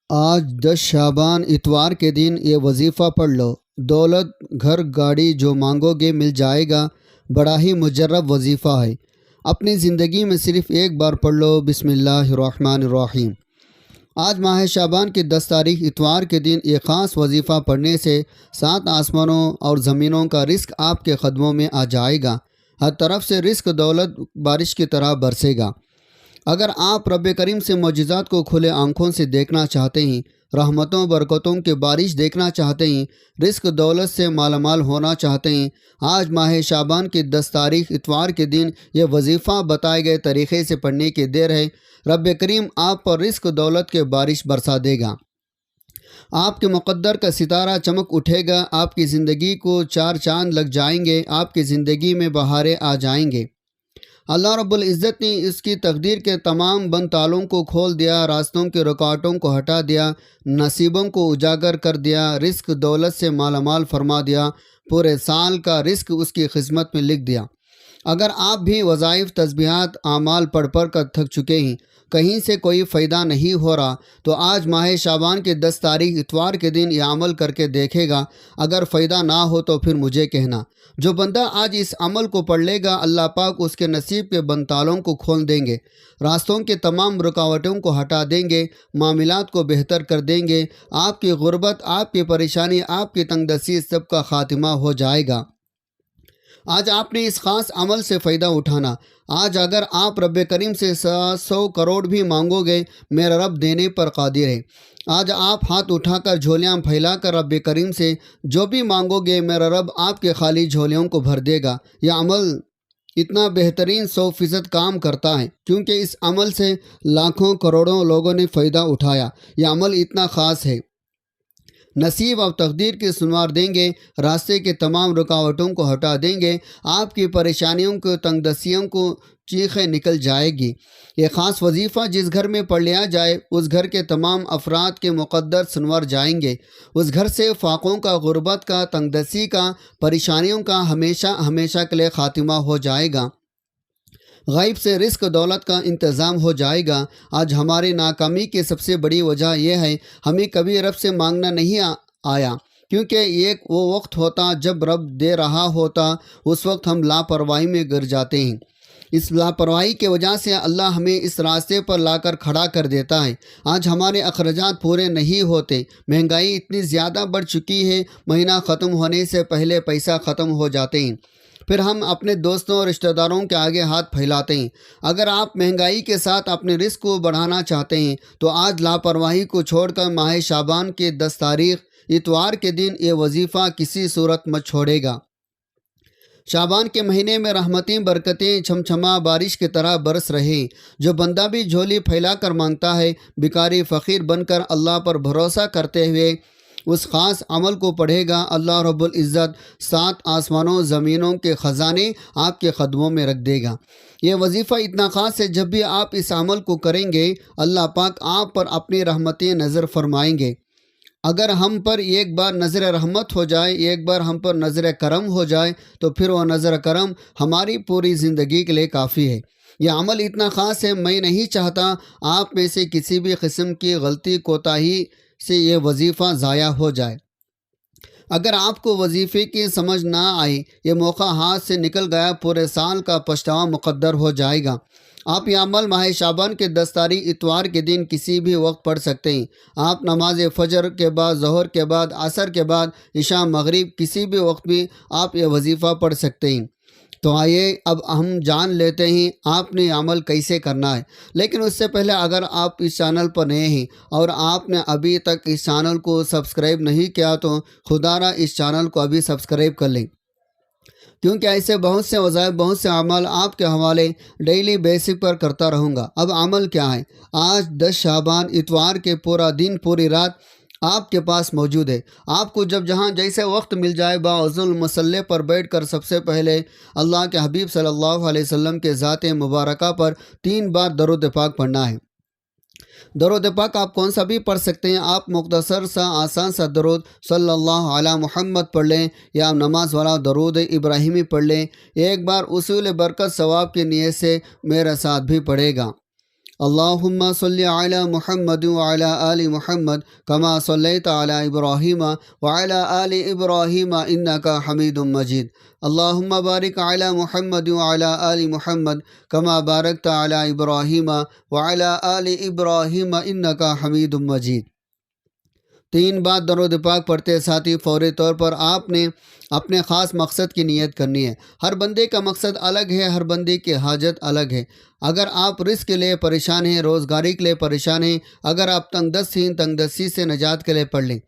آج 10 شعبان اتوار کے دن یہ وظیفہ پڑھ لو۔ دولت گھر گاڑی جو مانگو گے مل جائے گا۔ بڑا ہی مجرب وظیفہ ہے، اپنی زندگی میں صرف ایک بار پڑھ لو۔ بسم اللہ الرحمن الرحیم۔ آج ماہ شعبان کی 10 تاریخ اتوار کے دن یہ خاص وظیفہ پڑھنے سے 7 آسمانوں اور زمینوں کا رزق آپ کے قدموں میں آ جائے گا۔ ہر طرف سے رزق دولت بارش کی طرح برسے گا۔ اگر آپ رب کریم سے معجزات کو کھلے آنکھوں سے دیکھنا چاہتے ہیں، رحمتوں برکتوں کی بارش دیکھنا چاہتے ہیں، رزق دولت سے مالا مال ہونا چاہتے ہیں، آج ماہ شعبان کی 10 تاریخ اتوار کے دن یہ وظیفہ بتائے گئے طریقے سے پڑھنے کی دیر ہے۔ رب کریم آپ پر رزق دولت کے بارش برسا دے گا۔ آپ کے مقدر کا ستارہ چمک اٹھے گا۔ آپ کی زندگی کو 4 چاند لگ جائیں گے۔ آپ کی زندگی میں بہاریں آ جائیں گے۔ اللہ رب العزت نے اس کی تقدیر کے تمام بند تالوں کو کھول دیا، راستوں کے رکاوٹوں کو ہٹا دیا، نصیبوں کو اجاگر کر دیا، رزق دولت سے مالا مال فرما دیا، پورے سال کا رزق اس کی خدمت میں لکھ دیا۔ اگر آپ بھی وظائف تسبیحات اعمال پڑھ کر تھک چکے ہیں، کہیں سے کوئی فائدہ نہیں ہو رہا، تو آج ماہ شعبان کے 10 تاریخ اتوار کے دن یہ عمل کر کے دیکھے گا۔ اگر فائدہ نہ ہو تو پھر مجھے کہنا۔ جو بندہ آج اس عمل کو پڑھ لے گا، اللہ پاک اس کے نصیب کے بند تالوں کو کھول دیں گے، راستوں کے تمام رکاوٹوں کو ہٹا دیں گے، معاملات کو بہتر کر دیں گے۔ آپ کی غربت، آپ کی پریشانی، آپ کی تنگ دستی سب کا خاتمہ ہو جائے گا۔ آج آپ نے اس خاص عمل سے فائدہ اٹھانا۔ آج اگر آپ رب کریم سے 100 کروڑ بھی مانگو گے، میرا رب دینے پر قادر ہے۔ آج آپ ہاتھ اٹھا کر جھولیاں پھیلا کر رب کریم سے جو بھی مانگو گے، میرا رب آپ کے خالی جھولیوں کو بھر دے گا۔ یہ عمل اتنا بہترین 100% کام کرتا ہے کیونکہ اس عمل سے لاکھوں کروڑوں لوگوں نے فائدہ اٹھایا۔ یہ عمل اتنا خاص ہے، نصیب اور تقدیر کی سنوار دیں گے، راستے کے تمام رکاوٹوں کو ہٹا دیں گے، آپ کی پریشانیوں کو تنگ دستیوں کو چیخیں نکل جائے گی۔ یہ خاص وظیفہ جس گھر میں پڑھ لیا جائے، اس گھر کے تمام افراد کے مقدر سنور جائیں گے۔ اس گھر سے فاقوں کا، غربت کا، تنگ دستی کا، پریشانیوں کا ہمیشہ ہمیشہ کے لیے خاتمہ ہو جائے گا۔ غیب سے رزق دولت کا انتظام ہو جائے گا۔ آج ہماری ناکامی کی سب سے بڑی وجہ یہ ہے، ہمیں کبھی رب سے مانگنا نہیں آیا، کیونکہ یہ وہ وقت ہوتا جب رب دے رہا ہوتا، اس وقت ہم لاپرواہی میں گر جاتے ہیں۔ اس لاپرواہی کی وجہ سے اللہ ہمیں اس راستے پر لا کر کھڑا کر دیتا ہے۔ آج ہمارے اخراجات پورے نہیں ہوتے، مہنگائی اتنی زیادہ بڑھ چکی ہے، مہینہ ختم ہونے سے پہلے پیسہ ختم ہو جاتے ہیں، پھر ہم اپنے دوستوں اور رشتہ داروں کے آگے ہاتھ پھیلاتے ہیں۔ اگر آپ مہنگائی کے ساتھ اپنے رزق کو بڑھانا چاہتے ہیں تو آج لاپرواہی کو چھوڑ کر ماہ شعبان کے 10 تاریخ اتوار کے دن یہ وظیفہ کسی صورت مت چھوڑے گا۔ شعبان کے مہینے میں رحمتیں برکتیں چھمچھما بارش کی طرح برس رہے۔ جو بندہ بھی جھولی پھیلا کر مانگتا ہے، بھکاری فقیر بن کر اللہ پر بھروسہ کرتے ہوئے اس خاص عمل کو پڑھے گا، اللہ رب العزت 7 آسمانوں زمینوں کے خزانے آپ کے قدموں میں رکھ دے گا۔ یہ وظیفہ اتنا خاص ہے، جب بھی آپ اس عمل کو کریں گے، اللہ پاک آپ پر اپنی رحمتیں نظر فرمائیں گے۔ اگر ہم پر ایک بار نظر رحمت ہو جائے، ایک بار ہم پر نظر کرم ہو جائے، تو پھر وہ نظر کرم ہماری پوری زندگی کے لیے کافی ہے۔ یہ عمل اتنا خاص ہے، میں نہیں چاہتا آپ میں سے کسی بھی قسم کی غلطی کوتاہی سے یہ وظیفہ ضائع ہو جائے۔ اگر آپ کو وظیفے کی سمجھ نہ آئی، یہ موقع ہاتھ سے نکل گیا، پورے سال کا پچھتاوا مقدر ہو جائے گا۔ آپ یہ عمل ماہ شعبان کے 10 تاریخ اتوار کے دن کسی بھی وقت پڑھ سکتے ہیں۔ آپ نماز فجر کے بعد، ظہر کے بعد، عصر کے بعد، عشاء مغرب کسی بھی وقت بھی آپ یہ وظیفہ پڑھ سکتے ہیں۔ تو آئیے اب ہم جان لیتے ہیں آپ نے عمل کیسے کرنا ہے۔ لیکن اس سے پہلے اگر آپ اس چینل پر نئے ہیں اور آپ نے ابھی تک اس چینل کو سبسکرائب نہیں کیا تو خدا را اس چینل کو ابھی سبسکرائب کر لیں، کیونکہ ایسے بہت سے وظائف، بہت سے اعمال آپ کے حوالے ڈیلی بیسک پر کرتا رہوں گا۔ اب عمل کیا ہے؟ آج 10 شعبان اتوار کے پورا دن، پوری رات آپ کے پاس موجود ہے۔ آپ کو جب جہاں جیسے وقت مل جائے، باوضو المصلی پر بیٹھ کر سب سے پہلے اللہ کے حبیب صلی اللہ علیہ وسلم کے ذات مبارکہ پر 3 بار درود پاک پڑھنا ہے۔ درود پاک آپ کون سا بھی پڑھ سکتے ہیں۔ آپ مختصر سا آسان سا درود صلی اللہ علی محمد پڑھ لیں، یا نماز والا درود ابراہیمی پڑھ لیں۔ ایک بار اصول برکت ثواب کی نیت سے میرے ساتھ بھی پڑھے گا۔ اللہم صلی علی محمد وعلی آل محمد کما صلیت علی ابراہیم وعلی آل ابراہیم انک حمید مجید اللہم بارک علی محمد وعلی آل محمد کما بارکت علی ابراہیم وعلی آل ابراہیم انک حمید مجید۔ 3 بار درود پاک پڑھتے ساتھی فوری طور پر آپ نے اپنے خاص مقصد کی نیت کرنی ہے۔ ہر بندے کا مقصد الگ ہے، ہر بندے کی حاجت الگ ہے۔ اگر آپ رزق کے لیے پریشان ہیں، روزگاری کے لیے پریشان ہیں، اگر آپ تنگ دست ہیں، تنگ دستی سے نجات کے لیے پڑھ لیں۔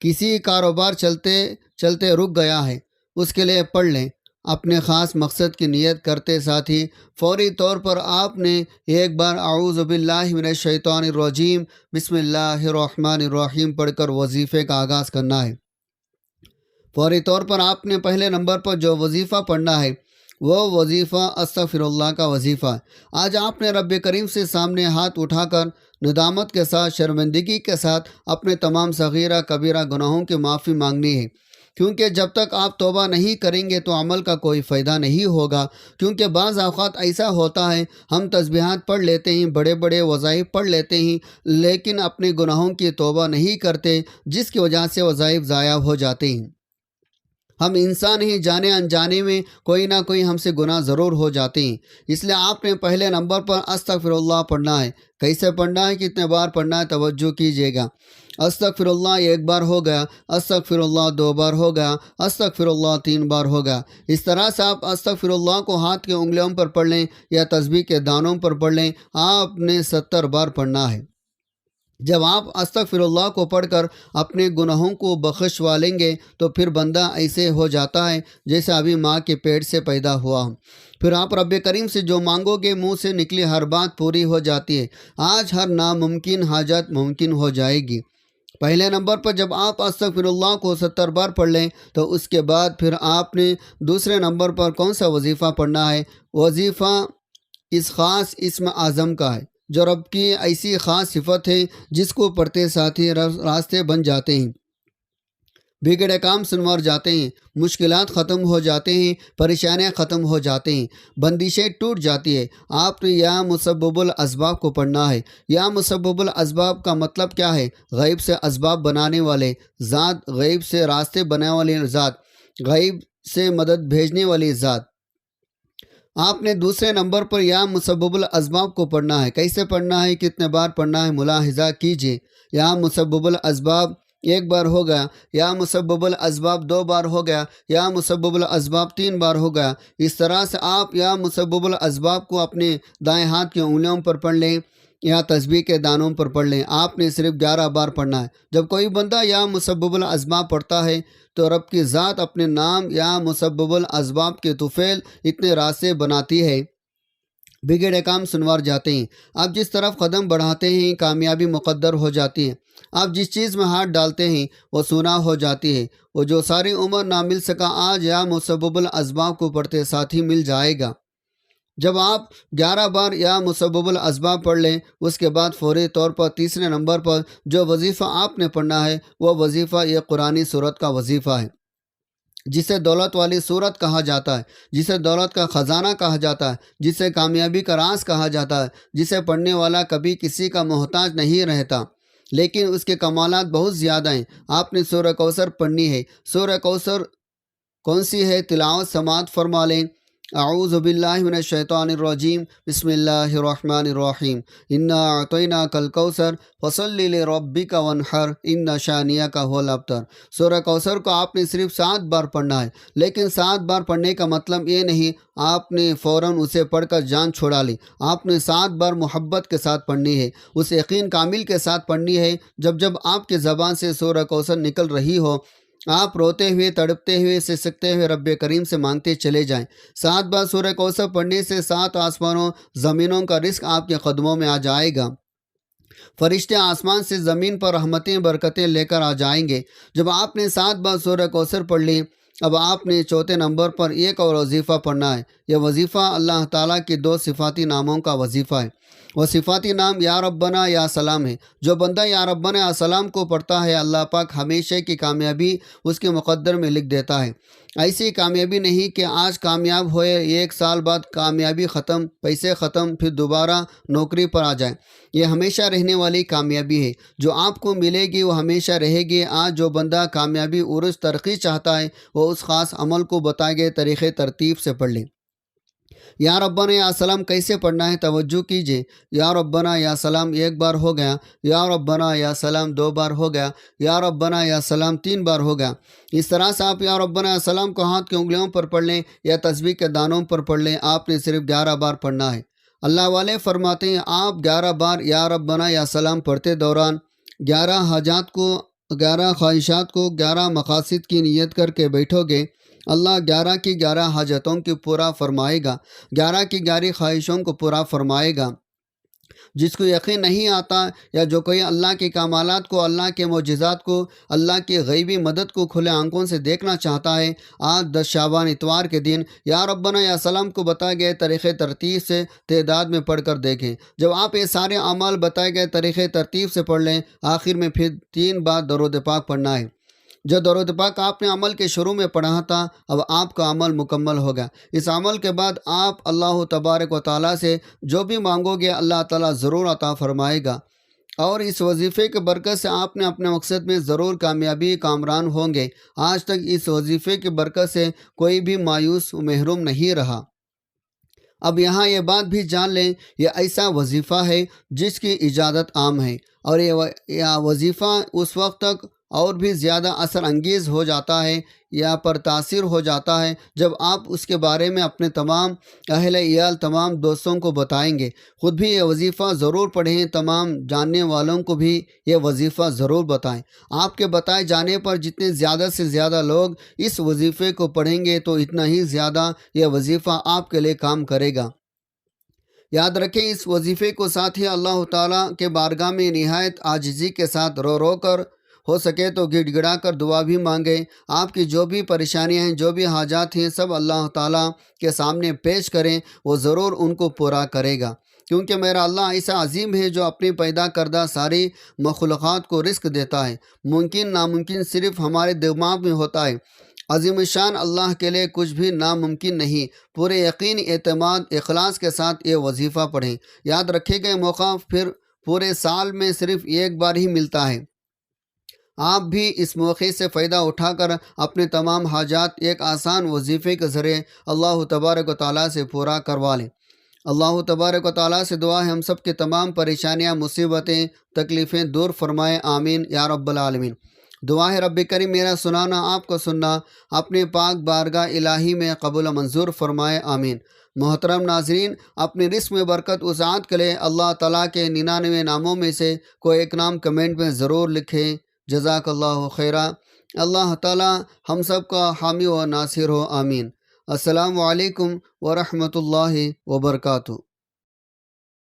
کسی کاروبار چلتے چلتے رک گیا ہے، اس کے لیے پڑھ لیں۔ اپنے خاص مقصد کی نیت کرتے ساتھی فوری طور پر آپ نے ایک بار اعوذ باللہ من الشیطان الرجیم بسم اللہ الرحمن الرحیم پڑھ کر وظیفے کا آغاز کرنا ہے۔ فوری طور پر آپ نے پہلے نمبر پر جو وظیفہ پڑھنا ہے وہ وظیفہ استغفر اللہ کا وظیفہ ہے۔ آج آپ نے رب کریم سے سامنے ہاتھ اٹھا کر ندامت کے ساتھ، شرمندگی کے ساتھ اپنے تمام صغیرہ کبیرہ گناہوں کی معافی مانگنی ہے، کیونکہ جب تک آپ توبہ نہیں کریں گے تو عمل کا کوئی فائدہ نہیں ہوگا۔ کیونکہ بعض اوقات ایسا ہوتا ہے، ہم تسبیحات پڑھ لیتے ہیں، بڑے بڑے وظائف پڑھ لیتے ہیں، لیکن اپنے گناہوں کی توبہ نہیں کرتے، جس کی وجہ سے وظائف ضائع ہو جاتے ہیں۔ ہم انسان ہی، جانے انجانے میں کوئی نہ کوئی ہم سے گناہ ضرور ہو جاتے ہیں۔ اس لیے آپ نے پہلے نمبر پر استغفر اللہ پڑھنا ہے۔ کیسے پڑھنا ہے، کتنے بار پڑھنا ہے، توجہ کیجیے گا۔ استغفر اللہ 1 بار ہو گیا، استغفر اللہ 2 بار ہو گیا، استغفر اللہ 3 بار ہو گیا۔ اس طرح سے آپ استغفر اللہ کو ہاتھ کے انگلیوں پر پڑھ لیں یا تسبیح کے دانوں پر پڑھ لیں۔ آپ نے 70 بار پڑھنا ہے۔ جب آپ استغفر اللہ کو پڑھ کر اپنے گناہوں کو بخشوا لیں گے تو پھر بندہ ایسے ہو جاتا ہے جیسے ابھی ماں کے پیٹ سے پیدا ہوا ہو۔ پھر آپ رب کریم سے جو مانگو گے، منہ سے نکلی ہر بات پوری ہو جاتی ہے۔ آج ہر ناممکن حاجت ممکن ہو جائے گی۔ پہلے نمبر پر جب آپ استغفر اللہ کو 70 بار پڑھ لیں تو اس کے بعد پھر آپ نے دوسرے نمبر پر کون سا وظیفہ پڑھنا ہے؟ وظیفہ اس خاص اسم اعظم کا ہے، جو رب کی ایسی خاص صفت ہے جس کو پڑھتے ساتھی راستے بن جاتے ہیں، بگڑے کام سنور جاتے ہیں، مشکلات ختم ہو جاتے ہیں، پریشانیاں ختم ہو جاتے ہیں، بندشیں ٹوٹ جاتی ہے۔ آپ نے یا مسبب الاسباب کو پڑھنا ہے۔ یا مسبب الاسباب کا مطلب کیا ہے؟ غیب سے اسباب بنانے والے ذات، غیب سے راستے بنانے والے ذات، غیب سے مدد بھیجنے والی ذات۔ آپ نے دوسرے نمبر پر یا مسبب الاسباب کو پڑھنا ہے۔ کیسے پڑھنا ہے، کتنے بار پڑھنا ہے، ملاحظہ کیجیے۔ یا مسبب الاسباب 1 بار ہو گیا، یا مسبب الاسباب 2 بار ہو گیا، یا مسبب الاسباب 3 بار ہو گیا۔ اس طرح سے آپ یا مسبب الاسباب کو اپنے دائیں ہاتھ کی انگلیوں پر پڑھ لیں یا تسبیح کے دانوں پر پڑھ لیں۔ آپ نے صرف 11 بار پڑھنا ہے۔ جب کوئی بندہ یا مسبب الاسباب پڑھتا ہے تو رب کی ذات اپنے نام یا مسبب الاسباب کے طفیل اتنے راستے بناتی ہے، بگڑے کام سنوار جاتے ہیں۔ آپ جس طرف قدم بڑھاتے ہیں کامیابی مقدر ہو جاتی ہے۔ آپ جس چیز میں ہاتھ ڈالتے ہیں وہ سونا ہو جاتی ہے۔ وہ جو ساری عمر نہ مل سکا، آج یا مسبب الاسباب کو پڑھتے ساتھ ہی مل جائے گا۔ جب آپ 11 بار یا مسبب الاسباب پڑھ لیں، اس کے بعد فوری طور پر تیسرے نمبر پر جو وظیفہ آپ نے پڑھنا ہے وہ وظیفہ یہ قرآنی سورت کا وظیفہ ہے، جسے دولت والی سورت کہا جاتا ہے، جسے دولت کا خزانہ کہا جاتا ہے، جسے کامیابی کا راز کہا جاتا ہے، جسے پڑھنے والا کبھی کسی کا محتاج نہیں رہتا، لیکن اس کے کمالات بہت زیادہ ہیں۔ آپ نے سورہ کوثر پڑھنی ہے۔ سورہ کوثر کون سی ہے؟ تلاوت سماعت فرما لیں۔ اعوذ باللہ من الشیطان الرجیم بسم اللہ الرحمن الرحیم انا اعطیناک الکوثر فصلی لربک وانحر ان شانیک هو الابتر۔ سورہ کوثر کو آپ نے صرف 7 بار پڑھنا ہے، لیکن 7 بار پڑھنے کا مطلب یہ نہیں آپ نے فوراً اسے پڑھ کر جان چھڑا لی۔ آپ نے 7 بار محبت کے ساتھ پڑھنی ہے، اس یقین کامل کے ساتھ پڑھنی ہے۔ جب جب آپ کی زبان سے سورہ کوثر نکل رہی ہو، آپ روتے ہوئے، تڑپتے ہوئے، سسکتے ہوئے رب کریم سے مانگتے چلے جائیں۔ 7 بار سورہ کوثر پڑھنے سے 7 آسمانوں زمینوں کا رزق آپ کے قدموں میں آ جائے گا۔ فرشتے آسمان سے زمین پر رحمتیں برکتیں لے کر آ جائیں گے۔ جب آپ نے 7 بار سورہ کوثر پڑھ لی، اب آپ نے چوتھے نمبر پر ایک اور وظیفہ پڑھنا ہے۔ یہ وظیفہ اللہ تعالیٰ کے 2 صفاتی ناموں کا وظیفہ ہے۔ وہ صفاتی نام یا ربنا یا سلام ہے۔ جو بندہ یا ربنا یا سلام کو پڑھتا ہے، اللہ پاک ہمیشہ کی کامیابی اس کے مقدر میں لکھ دیتا ہے۔ ایسی کامیابی نہیں کہ آج کامیاب ہوئے، 1 سال بعد کامیابی ختم، پیسے ختم، پھر دوبارہ نوکری پر آ جائیں۔ یہ ہمیشہ رہنے والی کامیابی ہے، جو آپ کو ملے گی وہ ہمیشہ رہے گی۔ آج جو بندہ کامیابی، عروج، ترقی چاہتا ہے، وہ اس خاص عمل کو بتائے گئے طریقے ترتیب سے پڑھ لیں۔ یا ربنا یا سلام کیسے پڑھنا ہے، توجہ کیجئے۔ یا ربنا یا سلام 1 بار ہو گیا، یا ربنا یا سلام 2 بار ہو گیا، یا ربنا یا سلام 3 بار ہو گیا۔ اس طرح سے آپ یا ربنا یا سلام کو ہاتھ کی انگلیوں پر پڑھ لیں یا تسبیح کے دانوں پر پڑھ لیں۔ آپ نے صرف 11 بار پڑھنا ہے۔ اللہ والے فرماتے ہیں آپ 11 بار یا ربنا یا سلام پڑھتے دوران 11 حاجات کو، 11 خواہشات کو، 11 مقاصد کی نیت کر کے بیٹھو گے، اللہ 11 کی 11 حاجتوں کی پورا فرمائے گا، 11 کی 11 خواہشوں کو پورا فرمائے گا۔ جس کو یقین نہیں آتا یا جو کوئی اللہ کے کمالات کو، اللہ کے معجزات کو، اللہ کی غیبی مدد کو کھلے آنکھوں سے دیکھنا چاہتا ہے، آج 10 شعبان اتوار کے دن یا ربنا یا سلام کو بتائے گئے طریقے ترتیب سے تعداد میں پڑھ کر دیکھیں۔ جب آپ یہ سارے اعمال بتائے گئے طریقے ترتیب سے پڑھ لیں، آخر میں پھر 3 بار درود پاک پڑھنا ہے۔ جو درود پاک آپ نے عمل کے شروع میں پڑھا تھا، اب آپ کا عمل مکمل ہوگا۔ اس عمل کے بعد آپ اللہ تبارک و تعالیٰ سے جو بھی مانگو گے، اللہ تعالیٰ ضرور عطا فرمائے گا، اور اس وظیفے کے برکت سے آپ نے اپنے مقصد میں ضرور کامیابی کامران ہوں گے۔ آج تک اس وظیفے کی برکت سے کوئی بھی مایوس و محروم نہیں رہا۔ اب یہاں یہ بات بھی جان لیں، یہ ایسا وظیفہ ہے جس کی اجازت عام ہے، اور یہ وظیفہ اس وقت تک اور بھی زیادہ اثر انگیز ہو جاتا ہے یا پر تاثیر ہو جاتا ہے جب آپ اس کے بارے میں اپنے تمام اہل عیال، تمام دوستوں کو بتائیں گے۔ خود بھی یہ وظیفہ ضرور پڑھیں، تمام جاننے والوں کو بھی یہ وظیفہ ضرور بتائیں۔ آپ کے بتائے جانے پر جتنے زیادہ سے زیادہ لوگ اس وظیفے کو پڑھیں گے تو اتنا ہی زیادہ یہ وظیفہ آپ کے لیے کام کرے گا۔ یاد رکھیں، اس وظیفے کو ساتھ ہی اللہ تعالیٰ کے بارگاہ میں نہایت عاجزی کے ساتھ رو رو کر، ہو سکے تو گڑ گڑا کر دعا بھی مانگیں۔ آپ کی جو بھی پریشانیاں ہیں، جو بھی حاجات ہیں، سب اللہ تعالیٰ کے سامنے پیش کریں، وہ ضرور ان کو پورا کرے گا، کیونکہ میرا اللہ ایسا عظیم ہے جو اپنی پیدا کردہ ساری مخلوقات کو رزق دیتا ہے۔ ممکن ناممکن صرف ہمارے دماغ میں ہوتا ہے۔ عظیم شان اللہ کے لیے کچھ بھی ناممکن نہیں۔ پورے یقین، اعتماد، اخلاص کے ساتھ یہ وظیفہ پڑھیں۔ یاد رکھے گئے موقع پھر پورے سال میں صرف 1 بار ہی ملتا ہے۔ آپ بھی اس موقع سے فائدہ اٹھا کر اپنے تمام حاجات ایک آسان وظیفے کے ذریعے اللہ تبارک و تعالیٰ سے پورا کروا لیں۔ اللہ تبارک و تعالیٰ سے دعا ہے ہم سب کے تمام پریشانیاں، مصیبتیں، تکلیفیں دور فرمائے، آمین یا رب العالمین۔ دعا ہے رب کریم میرا سنانا، آپ کو سننا، اپنے پاک بارگاہ الہی میں قبول منظور فرمائے، آمین۔ محترم ناظرین، اپنے رزق میں برکت وسعت کے لیے اللہ تعالیٰ کے 99 ناموں میں سے کوئی ایک نام کمنٹ میں ضرور لکھیں۔ جزاک اللہ خیرہ۔ اللہ تعالیٰ ہم سب کا حامی و ناصر ہو، آمین۔ السلام علیکم ورحمۃ اللہ وبرکاتہ۔